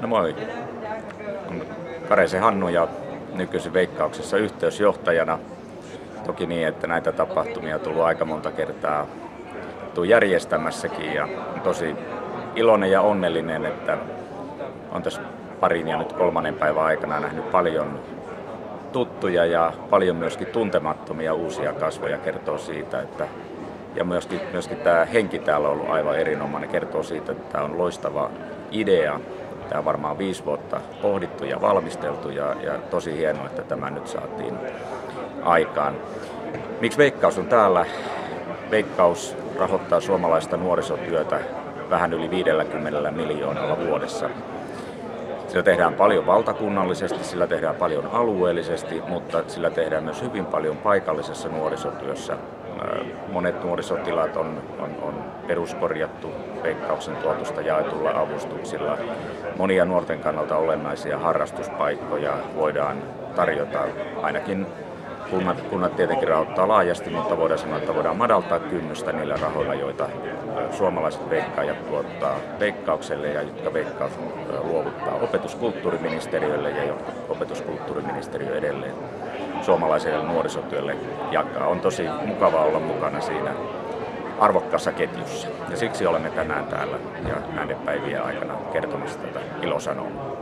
No moi. On Kareisen Hannu ja nykyisin Veikkauksessa yhteysjohtajana. Toki niin, että näitä tapahtumia on tullut aika monta kertaa järjestämässäkin ja on tosi iloinen ja onnellinen, että on tässä parin ja nyt kolmannen päivän aikana nähnyt paljon tuttuja ja paljon myöskin tuntemattomia uusia kasvoja. Kertoo siitä, että ja myöskin tämä henki täällä on ollut aivan erinomainen. Kertoo siitä, että tämä on loistava idea. Tämä on varmaan 5 vuotta pohdittu ja valmisteltu ja tosi hienoa, että tämä nyt saatiin aikaan. Miksi Veikkaus on täällä? Veikkaus rahoittaa suomalaista nuorisotyötä vähän yli 50 miljoonalla vuodessa. Sillä tehdään paljon valtakunnallisesti, sillä tehdään paljon alueellisesti, mutta sillä tehdään myös hyvin paljon paikallisessa nuorisotyössä. Monet nuorisotilat on peruskorjattu Veikkauksen tuotosta jaetulla avustuksilla. Monia nuorten kannalta olennaisia harrastuspaikkoja voidaan tarjota, ainakin kunnat tietenkin rahoittaa laajasti, mutta voidaan sanoa, että voidaan madaltaa kynnystä niillä rahoilla, joita suomalaiset veikkaajat tuottaa Veikkaukselle ja jotka Veikkaus luovuttaa opetuskulttuuriministeriölle ja jotka opetuskulttuuriministeriö edelleen suomalaiselle nuorisotyölle jakaa. On tosi mukavaa olla mukana siinä arvokkaassa ketjussa ja siksi olemme tänään täällä ja näiden päivien aikana kertomassa tätä ilosanomaa.